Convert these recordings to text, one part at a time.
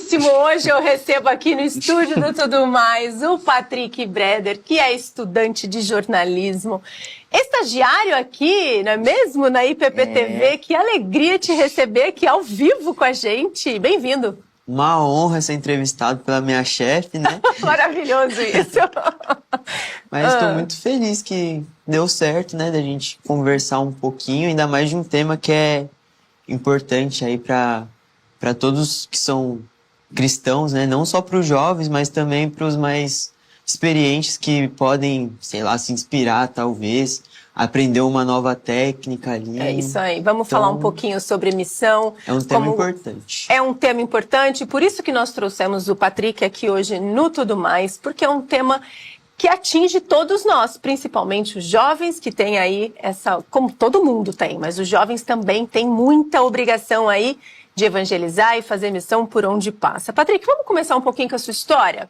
muitíssimo. Hoje eu recebo aqui no estúdio do Tudo Mais o Patrick Breder, que é estudante de jornalismo, estagiário aqui, não é mesmo, na IPP-TV. Que alegria te receber aqui ao vivo com a gente. Bem-vindo. Uma honra ser entrevistado pela minha chefe, né? Maravilhoso isso. Mas estou muito feliz que deu certo, né? Da gente conversar um pouquinho, ainda mais de um tema que é importante aí para todos que são cristãos, né? Não só para os jovens, mas também para os mais experientes que podem, sei lá, se inspirar, talvez, aprender uma nova técnica ali. É isso aí. Vamos falar um pouquinho sobre missão. É um tema importante. É um tema importante, por isso que nós trouxemos o Patrick aqui hoje no Tudo Mais, porque é um tema que atinge todos nós, principalmente os jovens que têm aí essa, como todo mundo tem, mas os jovens também têm muita obrigação aí de evangelizar e fazer missão por onde passa. Patrick, vamos começar um pouquinho com a sua história?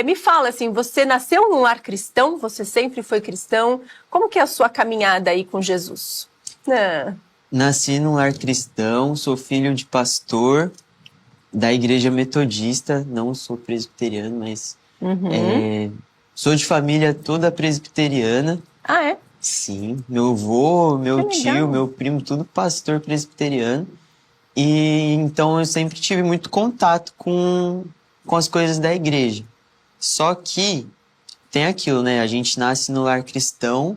Me fala assim, você nasceu num lar cristão? Você sempre foi cristão? Como que é a sua caminhada aí com Jesus? Nasci num lar cristão, sou filho de pastor da igreja metodista, não sou presbiteriano, mas sou de família toda presbiteriana. Ah, é? Sim, meu avô, meu tio, meu primo, tudo pastor presbiteriano. E então eu sempre tive muito contato com as coisas da igreja. Só que tem aquilo, né? A gente nasce no lar cristão,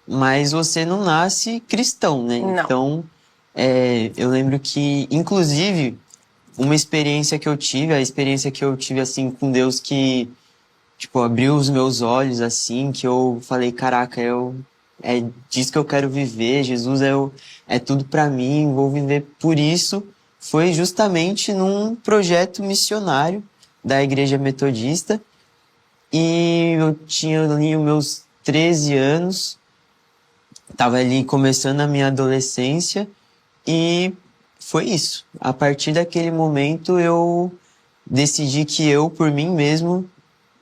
mas você não nasce cristão, né? Não. Então, eu lembro que, inclusive, uma experiência que eu tive, a experiência que eu tive, assim, com Deus que, tipo, abriu os meus olhos, assim, que eu falei, caraca, é disso que eu quero viver, Jesus é tudo pra mim, vou viver por isso. Foi justamente num projeto missionário da Igreja Metodista. E eu tinha ali os meus 13 anos, estava ali começando a minha adolescência e foi isso. A partir daquele momento eu decidi que eu, por mim mesmo,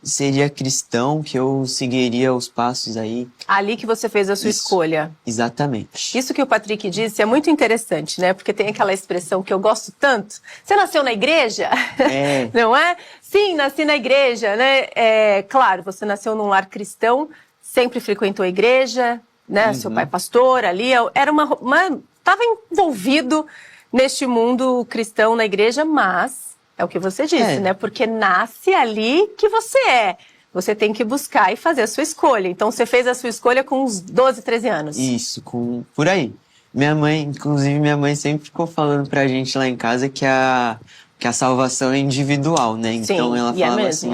seria cristão, que eu seguiria os passos aí. Ali que você fez a sua escolha. Exatamente. Isso que o Patrick disse é muito interessante, né? Porque tem aquela expressão que eu gosto tanto. Você nasceu na igreja? Não é? Sim, nasci na igreja, né? Claro, você nasceu num lar cristão, sempre frequentou a igreja, né? Seu pai pastor ali, era estava envolvido neste mundo cristão na igreja, mas é o que você disse, né? Porque nasce ali que você é. Você tem que buscar e fazer a sua escolha. Então, você fez a sua escolha com uns 12, 13 anos. Isso, por aí. Inclusive, minha mãe sempre ficou falando pra gente lá em casa que a salvação é individual, né? Então, sim, ela falava assim,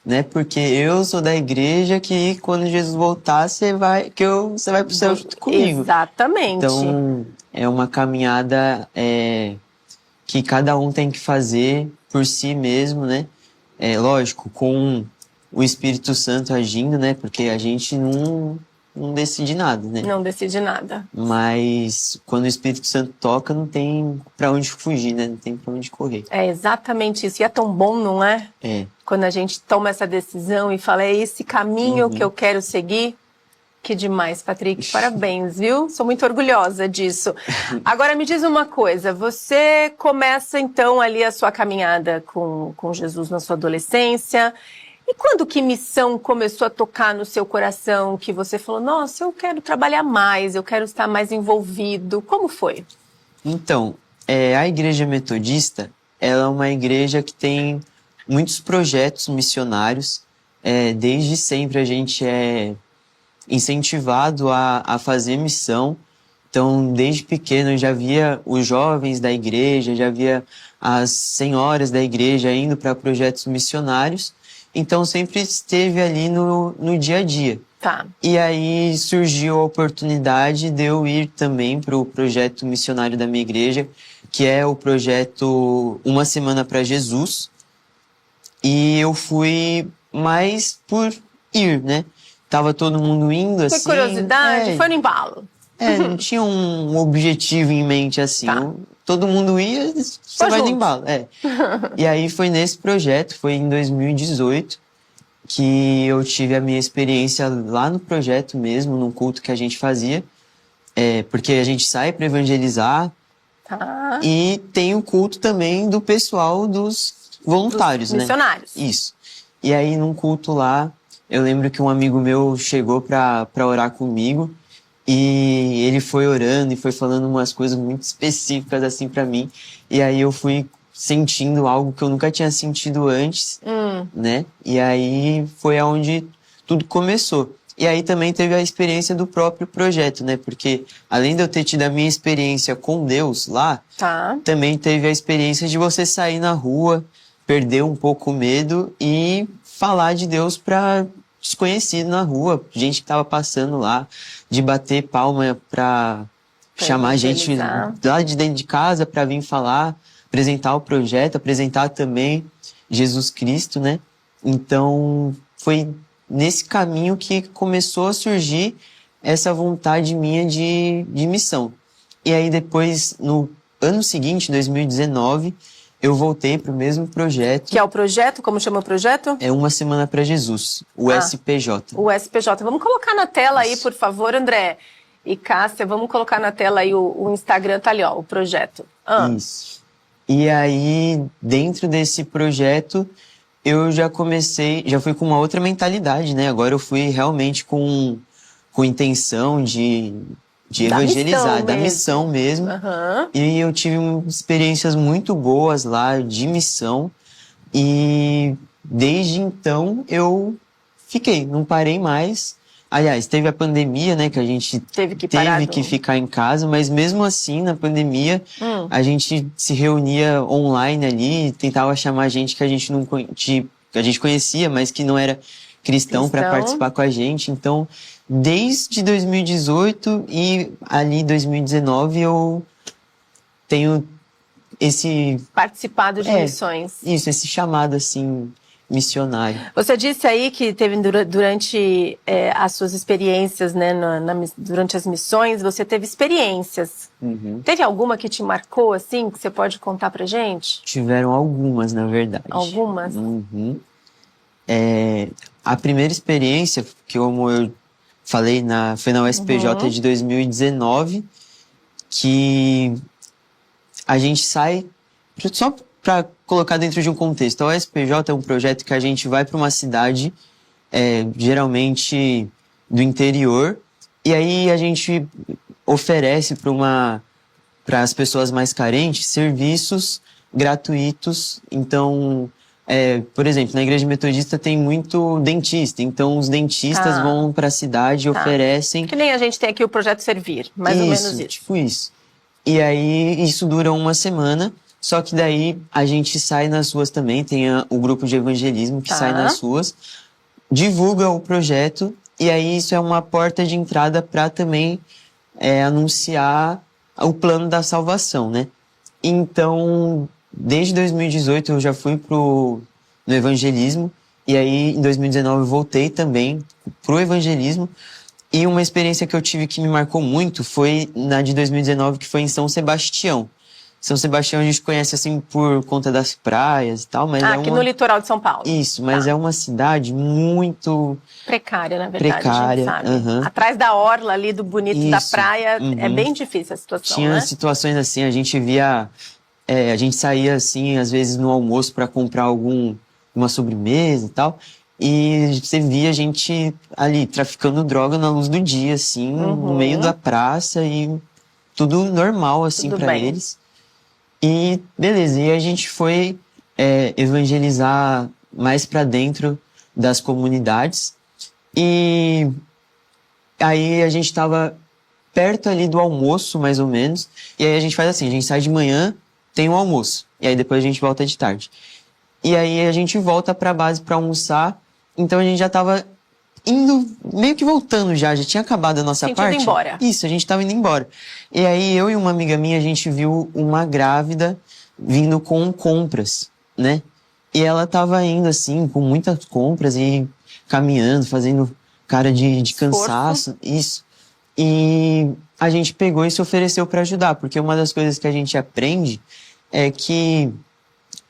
né? Porque eu sou da igreja que quando Jesus voltar, você vai pro céu junto comigo. Exatamente. Então, é uma caminhada que cada um tem que fazer por si mesmo, né? Lógico, com o Espírito Santo agindo, né? Porque a gente não decide nada, né? Não decide nada. Mas quando o Espírito Santo toca, não tem pra onde fugir, né? Não tem pra onde correr. É exatamente isso. E é tão bom, não é? É. Quando a gente toma essa decisão e fala, é esse caminho que eu quero seguir. Que demais, Patrick. Parabéns, viu? Sou muito orgulhosa disso. Agora, me diz uma coisa. Você começa, então, ali a sua caminhada com Jesus na sua adolescência. E quando que missão começou a tocar no seu coração? Que você falou, nossa, eu quero trabalhar mais, eu quero estar mais envolvido. Como foi? Então, a Igreja Metodista, ela é uma igreja que tem muitos projetos missionários. Desde sempre a gente incentivado a fazer missão. Então, desde pequeno eu já via os jovens da igreja, já via as senhoras da igreja indo para projetos missionários. Então, sempre esteve ali no dia a dia. Tá. E aí surgiu a oportunidade de eu ir também para o projeto missionário da minha igreja, que é o projeto Uma Semana para Jesus. E eu fui mais por ir, né? Tava todo mundo indo, assim... Foi curiosidade, foi no embalo. Não tinha um objetivo em mente, assim. Tá. Todo mundo ia, você vai no embalo. E aí foi nesse projeto, foi em 2018, que eu tive a minha experiência lá no projeto mesmo, num culto que a gente fazia. Porque a gente sai para evangelizar, Tá. E tem o culto também do pessoal dos voluntários, dos missionários. Isso. E aí, num culto lá, eu lembro que um amigo meu chegou pra orar comigo e ele foi orando e foi falando umas coisas muito específicas assim pra mim. E aí eu fui sentindo algo que eu nunca tinha sentido antes, né? E aí foi aonde tudo começou. E aí também teve a experiência do próprio projeto, né? Porque além de eu ter tido a minha experiência com Deus lá, também teve a experiência de você sair na rua, perder um pouco o medo e falar de Deus para desconhecido na rua, gente que tava passando lá, de bater palma pra chamar gente lá de dentro de casa para vir falar, apresentar o projeto, apresentar também Jesus Cristo, né? Então, foi nesse caminho que começou a surgir essa vontade minha de missão. E aí depois, no ano seguinte, 2019, eu voltei para o mesmo projeto. Que é o projeto? Como chama o projeto? É Uma Semana para Jesus, o SPJ. O SPJ. Vamos colocar na tela aí, por favor, André. E Cássia, vamos colocar na tela aí o Instagram, tá ali, ó, o projeto. Isso. E aí, dentro desse projeto, eu já fui com uma outra mentalidade, né? Agora eu fui realmente com intenção de evangelizar, da missão mesmo. E eu tive experiências muito boas lá de missão. E desde então eu fiquei, não parei mais. Aliás, teve a pandemia, né, que a gente teve que ficar em casa, mas mesmo assim, na pandemia, a gente se reunia online ali, tentava chamar gente que a gente que a gente conhecia, mas que não era cristão para participar com a gente. Então, desde 2018 e ali 2019 eu tenho participado de missões. Isso, esse chamado assim missionário. Você disse aí que teve durante as suas experiências, né, durante as missões, você teve experiências. Teve alguma que te marcou, assim, que você pode contar pra gente? Tiveram algumas, na verdade. Algumas? A primeira experiência, que como eu falei, foi na USPJ de 2019, que a gente sai, só para colocar dentro de um contexto, a USPJ é um projeto que a gente vai para uma cidade, geralmente do interior, e aí a gente oferece para as pessoas mais carentes serviços gratuitos. Então, por exemplo, na igreja metodista tem muito dentista, então os dentistas vão para a cidade e oferecem... Que nem a gente tem aqui o Projeto Servir, mais ou menos isso. Tipo isso. E aí isso dura uma semana, só que daí a gente sai nas ruas também, tem o grupo de evangelismo que sai nas ruas, divulga o projeto, e aí isso é uma porta de entrada para também anunciar o plano da salvação, né? Então, desde 2018 eu já fui no evangelismo, e aí em 2019 eu voltei também pro evangelismo. E uma experiência que eu tive que me marcou muito foi na de 2019, que foi em São Sebastião. São Sebastião a gente conhece assim por conta das praias e tal, mas aqui no litoral de São Paulo. Isso, mas é uma cidade muito... precária, na verdade, a gente sabe. Atrás da orla ali, do bonito da praia, é bem difícil a situação, Tinha situações assim, a gente via... a gente saía assim, às vezes no almoço para comprar uma sobremesa e tal... E você via gente ali traficando droga na luz do dia, assim, no meio da praça, e tudo normal, assim, para eles. E beleza, e a gente foi evangelizar mais para dentro das comunidades. E aí a gente tava perto ali do almoço, mais ou menos. E aí a gente faz assim, a gente sai de manhã, tem um almoço. E aí depois a gente volta de tarde. E aí a gente volta pra base pra almoçar. Então a gente já tava indo, meio que voltando já tinha acabado a nossa parte. Indo embora. Isso, a gente tava indo embora. E aí eu e uma amiga minha, a gente viu uma grávida vindo com compras, né? E ela tava indo assim, com muitas compras e caminhando, fazendo cara de cansaço. Isso. E a gente pegou e se ofereceu para ajudar, porque uma das coisas que a gente aprende é que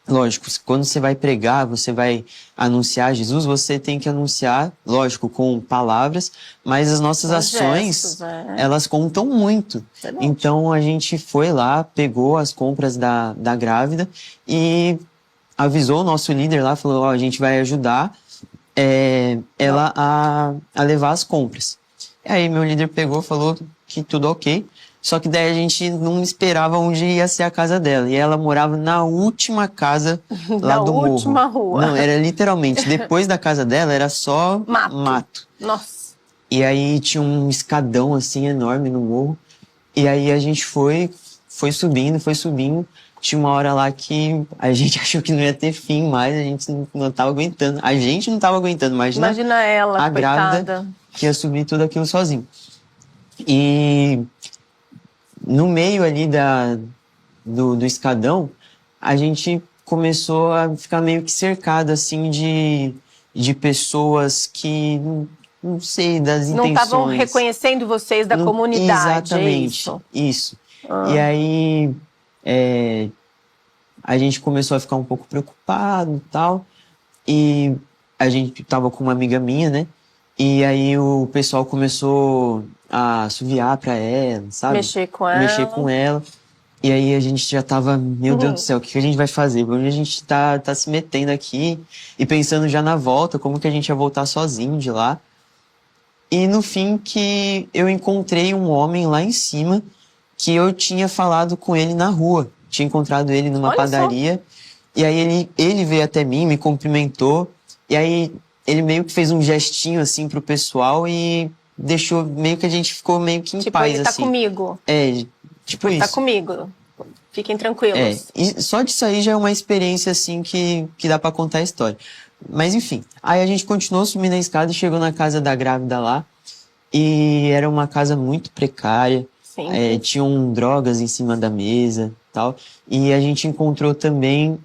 lógico, quando você vai pregar, você vai anunciar Jesus, você tem que anunciar, lógico, com palavras, mas as nossas Com ações, gestos, elas contam muito. Verdade. Então a gente foi lá, pegou as compras da grávida e avisou o nosso líder lá, falou, ó, a gente vai ajudar ela a levar as compras. E aí meu líder pegou, falou que tudo ok. Só que daí a gente não esperava onde ia ser a casa dela. E ela morava na última casa lá do morro. Na última rua. Não, era literalmente, depois da casa dela era só mato. Nossa. E aí tinha um escadão assim enorme no morro. E aí a gente foi subindo, foi subindo. Tinha uma hora lá que a gente achou que não ia ter fim mais, a gente não tava aguentando. A gente não tava aguentando, Imagina ela, a coitada. grávida que ia subir tudo aquilo sozinho. E no meio ali do escadão, a gente começou a ficar meio que cercado, assim, de pessoas que, não sei, das intenções. Não estavam reconhecendo vocês da comunidade, exatamente, isso? E aí, a gente começou a ficar um pouco preocupado e tal, e a gente tava com uma amiga minha, né? E aí o pessoal começou a assoviar pra ela, sabe? Mexer com ela. Mexer com ela. E aí a gente já tava, meu Deus do céu, o que a gente vai fazer? Onde a gente tá se metendo aqui? E pensando já na volta, como que a gente ia voltar sozinho de lá. E no fim que eu encontrei um homem lá em cima que eu tinha falado com ele na rua. Tinha encontrado ele numa padaria. E aí ele veio até mim, me cumprimentou. E aí ele meio que fez um gestinho assim pro pessoal e deixou, meio que a gente ficou meio que em paz, ele tá assim. comigo. Tipo ele isso. Tá comigo. Fiquem tranquilos. E só disso aí já é uma experiência, assim, que dá pra contar a história. Mas enfim, aí a gente continuou subindo a escada e chegou na casa da grávida lá. E era uma casa muito precária. Tinham drogas em cima da mesa e tal. E a gente encontrou também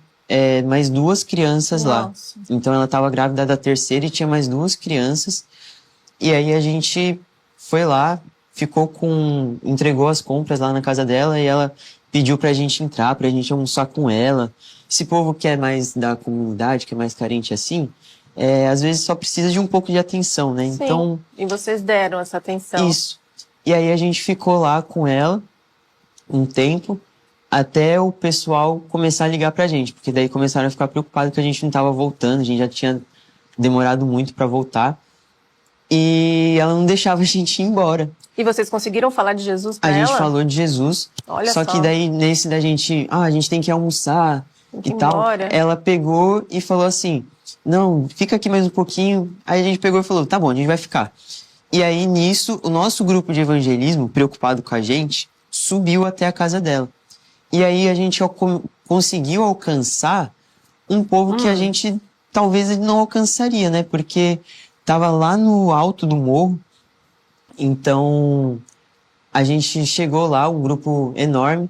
mais 2 crianças lá. Então ela estava grávida da terceira e tinha mais 2 crianças. E aí a gente foi lá, entregou as compras lá na casa dela e ela pediu pra gente entrar, pra gente almoçar com ela. Esse povo que é mais da comunidade, que é mais carente assim, às vezes só precisa de um pouco de atenção, né? Sim. Então, e vocês deram essa atenção. Isso. E aí a gente ficou lá com ela um tempo, até o pessoal começar a ligar pra gente, porque daí começaram a ficar preocupados que a gente não tava voltando, a gente já tinha demorado muito pra voltar. E ela não deixava a gente ir embora. E vocês conseguiram falar de Jesus pra ela? A gente falou de Jesus. Olha só que daí, nesse da gente... a gente tem que almoçar e tal. Embora. Ela pegou e falou assim, não, fica aqui mais um pouquinho. Aí a gente pegou e falou, tá bom, a gente vai ficar. E aí, nisso, o nosso grupo de evangelismo, preocupado com a gente, subiu até a casa dela. E aí a gente conseguiu alcançar um povo que a gente talvez não alcançaria, né? Porque tava lá no alto do morro. Então, a gente chegou lá, um grupo enorme,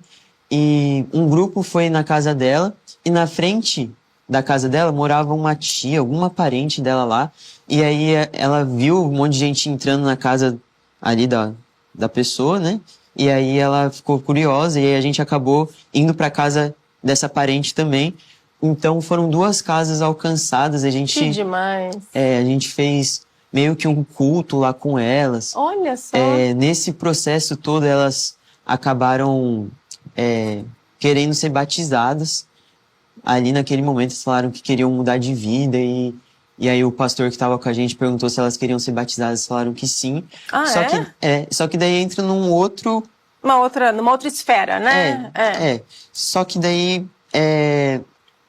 e um grupo foi na casa dela, e na frente da casa dela morava uma tia, alguma parente dela lá, e aí ela viu um monte de gente entrando na casa ali da pessoa, né? E aí ela ficou curiosa, e aí a gente acabou indo pra casa dessa parente também. Então foram 2 casas alcançadas, a gente... Que demais! A gente fez meio que um culto lá com elas. Olha só! Nesse processo todo, elas acabaram querendo ser batizadas. Ali naquele momento, eles falaram que queriam mudar de vida e aí o pastor que estava com a gente perguntou se elas queriam ser batizadas, falaram que sim. Só que daí entra numa outra esfera, né? Só que daí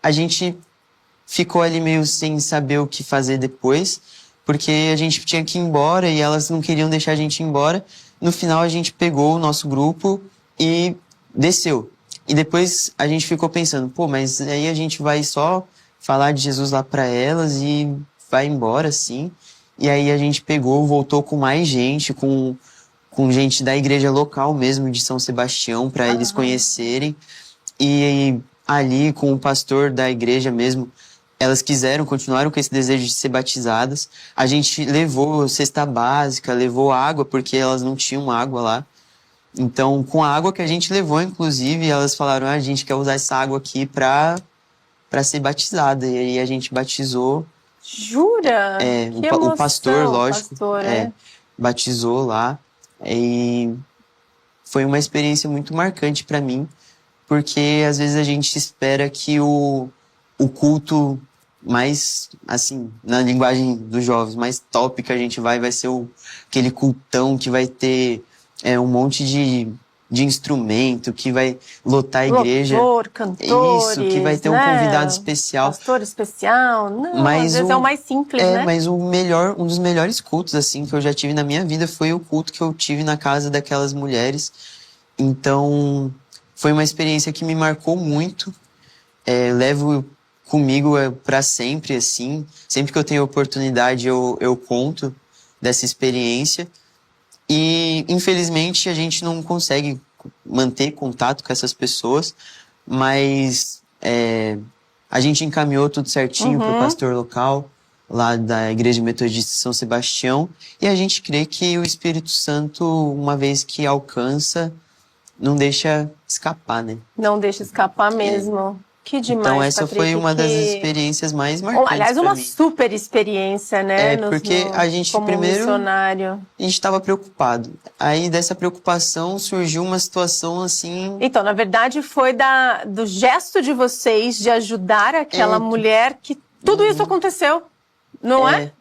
a gente ficou ali meio sem saber o que fazer depois, porque a gente tinha que ir embora e elas não queriam deixar a gente ir embora. No final, a gente pegou o nosso grupo e desceu. E depois a gente ficou pensando, pô, mas aí a gente vai só falar de Jesus lá pra elas e vai embora, assim. E aí a gente voltou com mais gente, com gente da igreja local mesmo, de São Sebastião, para eles conhecerem. E ali, com o pastor da igreja mesmo, elas continuaram com esse desejo de ser batizadas. A gente levou cesta básica, levou água, porque elas não tinham água lá. Então, com a água que a gente levou, inclusive, elas falaram, a gente quer usar essa água aqui pra para ser batizada. E aí a gente batizou. Jura? Que O emoção, pastor, lógico, pastor, batizou lá. E foi uma experiência muito marcante para mim, porque às vezes a gente espera que o culto mais, assim, na linguagem dos jovens, mais top que a gente vai ser aquele cultão que vai ter um monte de instrumento, que vai lotar a igreja. Louvor, cantores, isso, que vai ter um convidado especial. Pastor especial. Não, mas às vezes é o mais simples, né? Mas um dos melhores cultos, assim, que eu já tive na minha vida foi o culto que eu tive na casa daquelas mulheres. Então, foi uma experiência que me marcou muito. Levo comigo para sempre, assim. Sempre que eu tenho oportunidade, eu conto dessa experiência. E, infelizmente, a gente não consegue manter contato com essas pessoas, mas a gente encaminhou tudo certinho para o pastor local, lá da Igreja Metodista de São Sebastião, e a gente crê que o Espírito Santo, uma vez que alcança, não deixa escapar, né? Não deixa escapar mesmo. Que demais, então essa Patrick, foi uma das experiências mais marcantes. Aliás, uma mim. super experiência, né? Porque a gente como primeiro missionário. A gente estava preocupado. Aí dessa preocupação surgiu uma situação assim. Então, na verdade, foi do gesto de vocês de ajudar aquela mulher que tudo isso aconteceu, não é?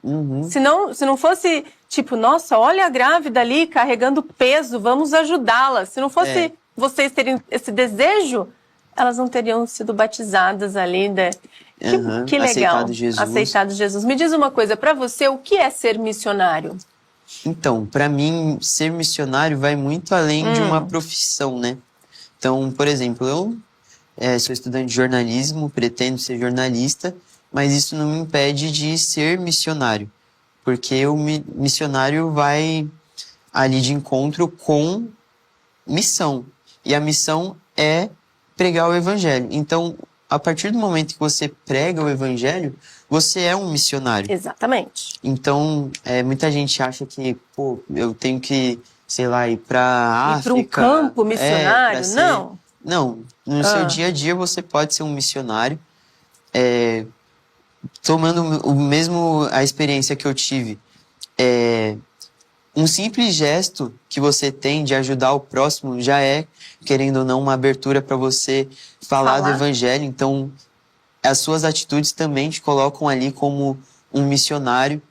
Se não fosse tipo, nossa, olha a grávida ali carregando peso, vamos ajudá-la. Se não fosse vocês terem esse desejo, elas não teriam sido batizadas ali, né? Que legal. Aceitado Jesus. Me diz uma coisa, para você, o que é ser missionário? Então, para mim, ser missionário vai muito além de uma profissão, né? Então, por exemplo, eu sou estudante de jornalismo, pretendo ser jornalista, mas isso não me impede de ser missionário, porque o missionário vai ali de encontro com missão, e a missão é pregar o evangelho. Então, a partir do momento que você prega o evangelho, você é um missionário. Exatamente. Então, muita gente acha que, eu tenho que, sei lá, ir para África. Ir para um campo missionário? Não. Não. No seu dia a dia você pode ser um missionário. Tomando a experiência que eu tive. Um simples gesto que você tem de ajudar o próximo já é, querendo ou não, uma abertura para você falar do evangelho. Então, as suas atitudes também te colocam ali como um missionário.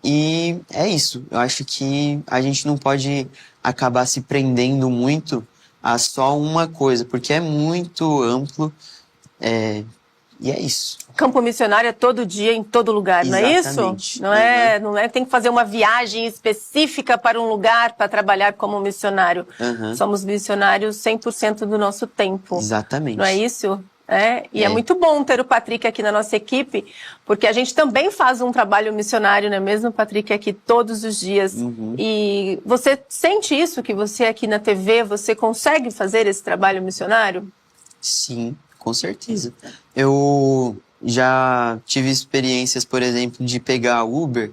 E é isso. Eu acho que a gente não pode acabar se prendendo muito a só uma coisa, porque é muito amplo. E é isso. Campo missionário é todo dia, em todo lugar, Exatamente. Não é isso? Não é? Tem que fazer uma viagem específica para um lugar para trabalhar como missionário. Somos missionários 100% do nosso tempo. Exatamente. Não é isso? É muito bom ter o Patrick aqui na nossa equipe, porque a gente também faz um trabalho missionário, não é mesmo, Patrick, aqui todos os dias. E você sente isso, que você aqui na TV, você consegue fazer esse trabalho missionário? Sim, com certeza. Eu já tive experiências, por exemplo, de pegar Uber,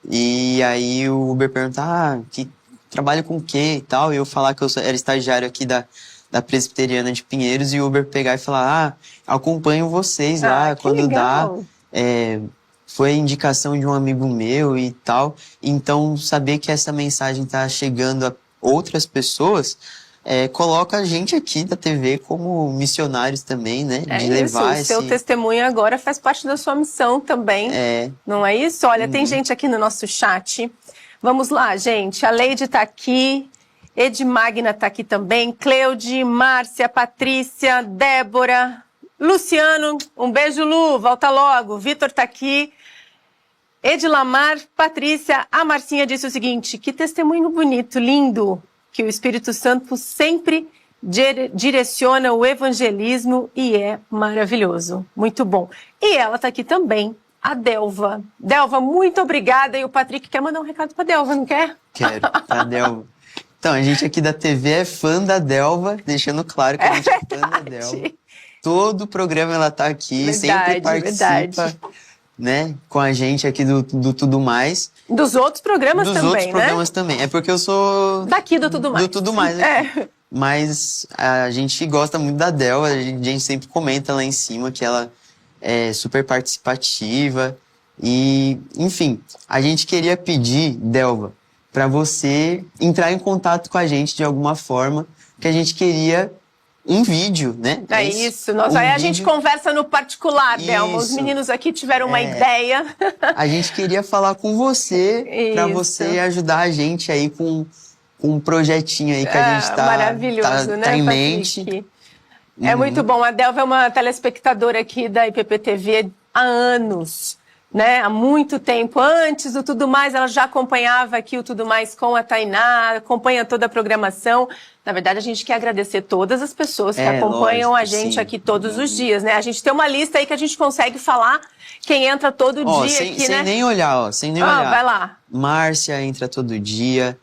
e aí o Uber perguntar, que trabalho com o quê e tal, e eu falar que eu era estagiário aqui da Presbiteriana de Pinheiros, e o Uber pegar e falar, acompanho vocês lá, quando legal. dá. Foi indicação de um amigo meu e tal. Então, saber que essa mensagem está chegando a outras pessoas, coloca a gente aqui da TV como missionários também, né? De levar isso, o seu testemunho agora faz parte da sua missão também. Não é isso? Olha, tem gente aqui no nosso chat. Vamos lá, gente. A Leide está aqui. Edmagna está aqui também, Cleude, Márcia, Patrícia, Débora, Luciano, um beijo, Lu, volta logo. Vitor está aqui, Edilamar, Patrícia, a Marcinha disse o seguinte, que testemunho bonito, lindo, que o Espírito Santo sempre direciona o evangelismo e é maravilhoso, muito bom. E ela está aqui também, a Delva. Delva, muito obrigada, e o Patrick quer mandar um recado para a Delva, não quer? Quero, para a Delva. Então, a gente aqui da TV é fã da Delva, deixando claro que a gente é fã da Delva. Todo o programa ela tá aqui, sempre participa, né, com a gente aqui do Tudo Mais. Dos outros programas também, né? Dos outros programas também. É porque eu sou... Daqui do Tudo Mais. Do Tudo Mais. Mas a gente gosta muito da Delva, a gente sempre comenta lá em cima que ela super participativa. E, enfim, a gente queria pedir, Delva, para você entrar em contato com a gente de alguma forma, que a gente queria um vídeo, né? É isso. Aí a gente conversa no particular, Delva. Os meninos aqui tiveram uma ideia. A gente queria falar com você, para você ajudar a gente aí com um projetinho aí que a gente maravilhoso, né, em mente. É muito bom. A Delva é uma telespectadora aqui da IPP-TV há anos. Né? Há muito tempo, antes do Tudo Mais, ela já acompanhava aqui o Tudo Mais com a Tainá, acompanha toda a programação. Na verdade, a gente quer agradecer todas as pessoas que acompanham a gente aqui todos os dias, né? A gente tem uma lista aí que a gente consegue falar quem entra todo dia aqui, sem né? Nem olhar, sem nem olhar. Vai lá. Márcia entra todo dia.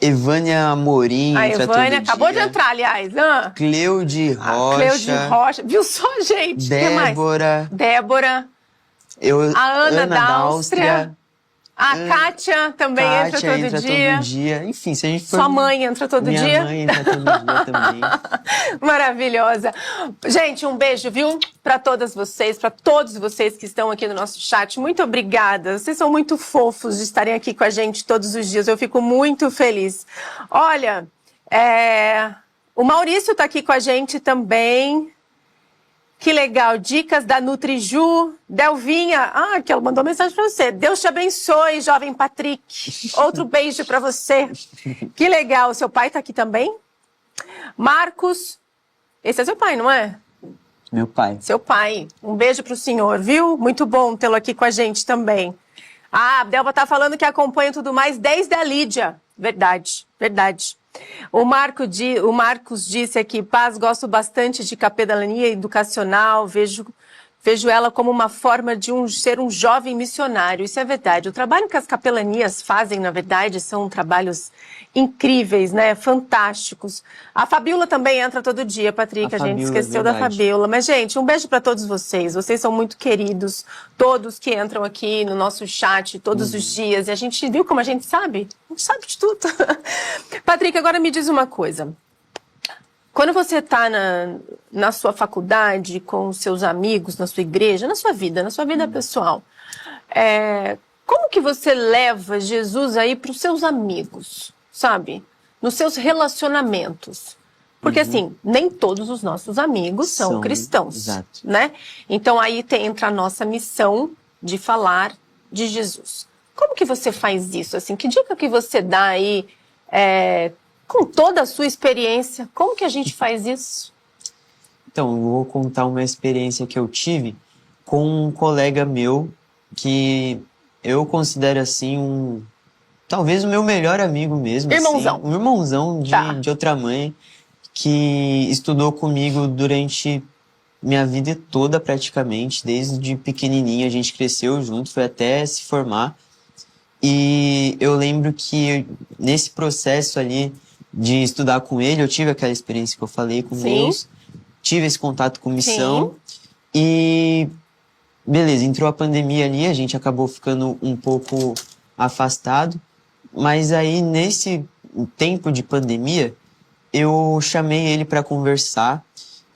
Evânia Amorim entra todo dia. A Evânia acabou de entrar, aliás. Cleude Rocha. Cleude Rocha. Viu só, gente? Débora. Débora. A Ana da Áustria. A Kátia também entra todo dia. Enfim, se a gente for... Sua mãe entra todo dia? Minha mãe entra todo dia também. Maravilhosa. Gente, um beijo, viu? Para todas vocês, para todos vocês que estão aqui no nosso chat. Muito obrigada. Vocês são muito fofos de estarem aqui com a gente todos os dias. Eu fico muito feliz. Olha, o Maurício está aqui com a gente também. Que legal, dicas da Nutriju, Delvinha, que ela mandou mensagem para você. Deus te abençoe, jovem Patrick. Outro beijo para você. Que legal, seu pai tá aqui também? Marcos, esse é seu pai, não é? Meu pai. Seu pai, um beijo pro senhor, viu? Muito bom tê-lo aqui com a gente também. A Delva tá falando que acompanha Tudo Mais desde a Lídia. Verdade, verdade. O Marcos disse aqui, Paz, gosto bastante de capelania educacional, vejo ela como uma forma de ser um jovem missionário. Isso é verdade. O trabalho que as capelanias fazem, na verdade, são trabalhos incríveis, né? Fantásticos. A Fabiola também entra todo dia, Patrick. A gente esqueceu da Fabiola. Mas, gente, um beijo para todos vocês. Vocês são muito queridos. Todos que entram aqui no nosso chat todos os dias. E a gente viu como a gente sabe? A gente sabe de tudo. Patrick, agora me diz uma coisa. Quando você está na sua faculdade, com os seus amigos, na sua igreja, na sua vida pessoal, como que você leva Jesus aí para os seus amigos, sabe? Nos seus relacionamentos. Porque, assim, nem todos os nossos amigos são cristãos, exato. Né? Então, aí entra a nossa missão de falar de Jesus. Como que você faz isso? Assim, que dica que você dá aí... com toda a sua experiência, como que a gente faz isso? Então, eu vou contar uma experiência que eu tive com um colega meu que eu considero assim talvez o meu melhor amigo mesmo. Irmãozão. Assim, um irmãozão de outra mãe que estudou comigo durante minha vida toda praticamente, desde pequenininho a gente cresceu junto, foi até se formar. E eu lembro que nesse processo ali de estudar com ele, eu tive aquela experiência que eu falei com Deus, tive esse contato com missão. E beleza, entrou a pandemia ali, a gente acabou ficando um pouco afastado, mas aí nesse tempo de pandemia, eu chamei ele para conversar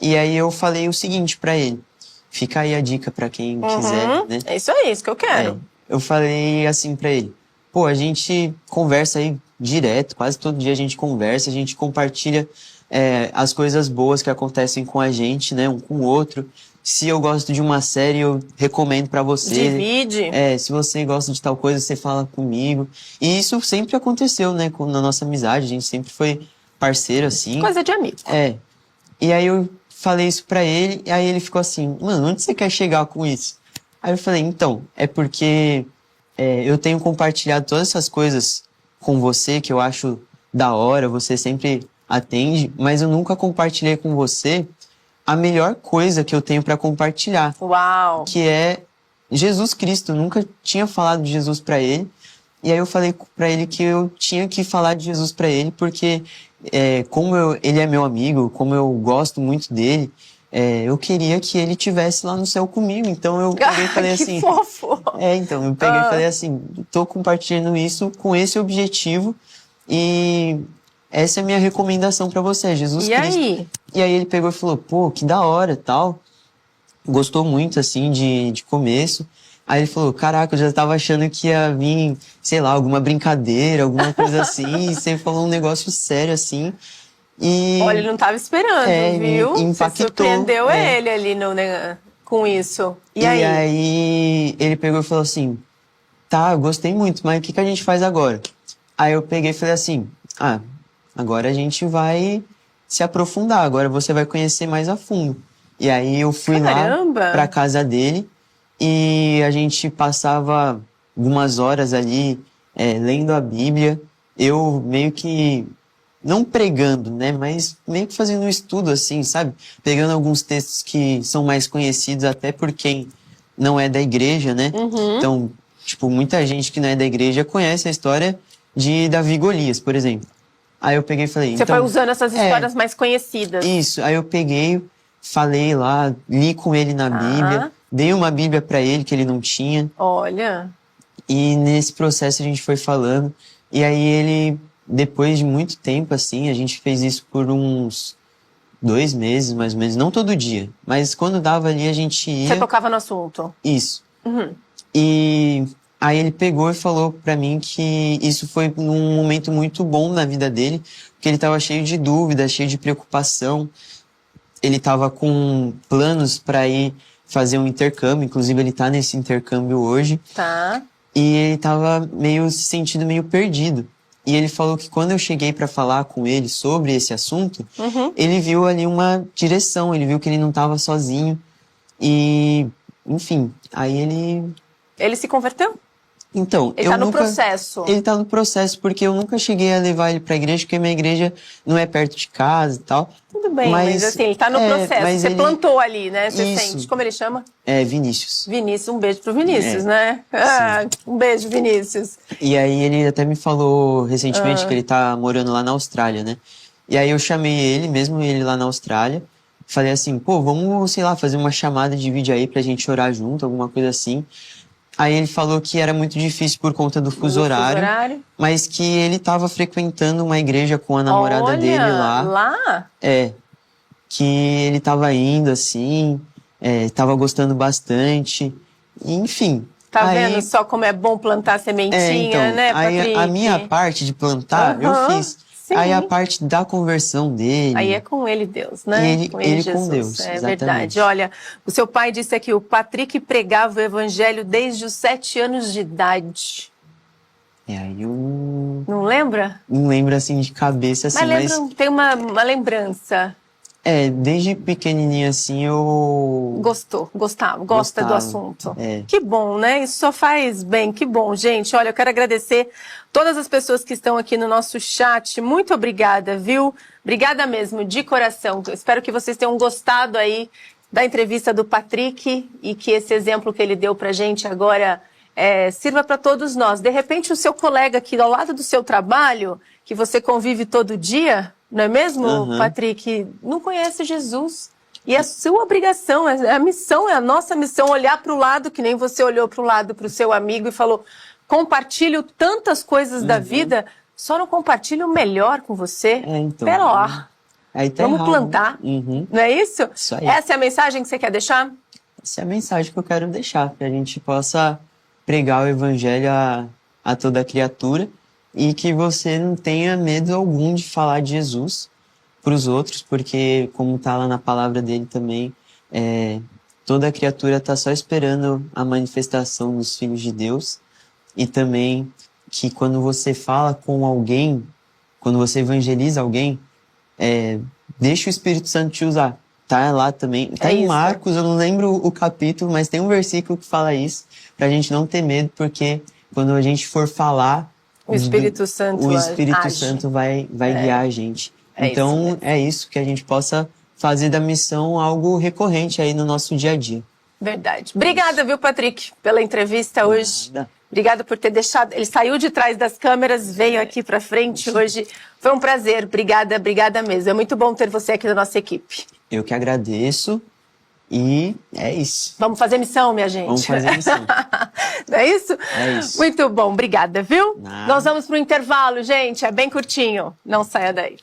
e aí eu falei o seguinte para ele, fica aí a dica para quem quiser, né? É isso aí, isso que eu quero. Eu falei assim para ele, pô, a gente conversa aí direto, quase todo dia a gente conversa, a gente compartilha as coisas boas que acontecem com a gente, né, um com o outro. Se eu gosto de uma série, eu recomendo pra você. Divide. Se você gosta de tal coisa, você fala comigo. E isso sempre aconteceu, né, na nossa amizade, a gente sempre foi parceiro, assim. Coisa de amigo. E aí eu falei isso pra ele, e aí ele ficou assim, mano, onde você quer chegar com isso? Aí eu falei, então, é porque eu tenho compartilhado todas essas coisas com você, que eu acho da hora, você sempre atende, mas eu nunca compartilhei com você a melhor coisa que eu tenho para compartilhar. Uau! Que é Jesus Cristo. Eu nunca tinha falado de Jesus para ele. E aí eu falei para ele que eu tinha que falar de Jesus para ele, porque como ele é meu amigo, como eu gosto muito dele, eu queria que ele tivesse lá no céu comigo. Então eu peguei e falei que assim... fofo! Então eu peguei e falei assim, tô compartilhando isso com esse objetivo e essa é a minha recomendação para você, Jesus Cristo. Aí? E aí ele pegou e falou, pô, que da hora, tal. gostou muito, assim, de começo. Aí ele falou, caraca, eu já tava achando que ia vir, sei lá, alguma brincadeira, alguma coisa assim. E você falou um negócio sério, assim. E... Olha, ele não tava esperando, viu? Impactou. Você surpreendeu ele ali com isso. E aí ele pegou e falou assim, tá, eu gostei muito, mas o que a gente faz agora? Aí eu peguei e falei assim, agora a gente vai se aprofundar, agora você vai conhecer mais a fundo. E aí eu fui lá pra casa dele e a gente passava algumas horas ali lendo a Bíblia. Eu meio que, não pregando, né, mas meio que fazendo um estudo assim, sabe? Pegando alguns textos que são mais conhecidos até por quem não é da igreja, né? Então, tipo, muita gente que não é da igreja conhece a história de Davi e Golias, por exemplo. Aí eu peguei e falei... Você foi usando essas histórias mais conhecidas. Isso, aí eu peguei, falei lá, li com ele na Bíblia, dei uma Bíblia pra ele que ele não tinha. Olha... E nesse processo a gente foi falando, e aí ele, depois de muito tempo, assim, a gente fez isso por uns 2 meses, mais ou menos, não todo dia, mas quando dava ali a gente ia... Você tocava no assunto. Isso. E aí ele pegou e falou pra mim que isso foi num momento muito bom na vida dele, porque ele tava cheio de dúvidas, cheio de preocupação, ele tava com planos pra ir fazer um intercâmbio, inclusive ele tá nesse intercâmbio hoje. Tá. E ele tava se sentindo meio perdido. E ele falou que quando eu cheguei pra falar com ele sobre esse assunto, ele viu ali uma direção, ele viu que ele não tava sozinho. E, enfim, aí ele... Ele se converteu? Então, ele tá no processo. Ele tá no processo, porque eu nunca cheguei a levar ele pra igreja, porque minha igreja não é perto de casa e tal. Tudo bem, mas assim, ele tá no processo. Você plantou ali, né? Você sente. Como ele chama? Vinícius. Vinícius, um beijo pro Vinícius, né? Um beijo, Vinícius. E aí ele até me falou recentemente que ele tá morando lá na Austrália, né? E aí eu chamei ele, mesmo ele lá na Austrália, falei assim, pô, vamos, sei lá, fazer uma chamada de vídeo aí pra gente orar junto, alguma coisa assim. Aí ele falou que era muito difícil por conta do fuso horário, mas que ele estava frequentando uma igreja com a namorada dele lá. Lá? Que ele estava indo assim, estava gostando bastante, enfim. Tá vendo só como é bom plantar sementinha, né, Patrick? Aí a minha parte de plantar, eu fiz. Sim. Aí a parte da conversão dele... Aí é com ele Deus, né? Ele com Deus, é exatamente. Verdade. Olha, o seu pai disse aqui, o Patrick pregava o evangelho desde os 7 anos de idade. Aí eu... Não lembra? Não lembro assim de cabeça, assim, mas... tem uma lembrança. Desde pequenininho assim eu... Gosta do assunto. Que bom, né? Isso só faz bem, que bom, gente. Olha, eu quero agradecer todas as pessoas que estão aqui no nosso chat. Muito obrigada, viu? Obrigada mesmo, de coração. Eu espero que vocês tenham gostado aí da entrevista do Patrick e que esse exemplo que ele deu pra gente agora sirva para todos nós. De repente, o seu colega aqui ao lado do seu trabalho, que você convive todo dia... Não é mesmo, Patrick? Não conhece Jesus. E é a sua obrigação, é a missão, é a nossa missão olhar para o lado, que nem você olhou para o lado para o seu amigo e falou, compartilho tantas coisas da vida, só não compartilho o melhor com você. Então. Pera lá. Vamos plantar. Não é isso? Isso aí. Essa é a mensagem que você quer deixar? Essa é a mensagem que eu quero deixar, que a gente possa pregar o evangelho a toda criatura. E que você não tenha medo algum de falar de Jesus para os outros, porque, como está lá na palavra dele também, toda criatura está só esperando a manifestação dos filhos de Deus. E também que quando você fala com alguém, quando você evangeliza alguém, deixa o Espírito Santo te usar. Tá lá também. Tá em Marcos, eu não lembro o capítulo, mas tem um versículo que fala isso, para a gente não ter medo, porque quando a gente for falar... O Espírito Santo vai guiar a gente. Então, é isso, que a gente possa fazer da missão algo recorrente aí no nosso dia a dia. Verdade. Obrigada, viu, Patrick, pela entrevista hoje. Obrigada por ter deixado... Ele saiu de trás das câmeras, veio aqui pra frente hoje. Foi um prazer. Obrigada mesmo. É muito bom ter você aqui na nossa equipe. Eu que agradeço. E é isso. Vamos fazer missão, minha gente. Vamos fazer missão. Não é isso? É isso. Muito bom, obrigada, viu? Nada. Nós vamos pro intervalo, gente. É bem curtinho. Não saia daí.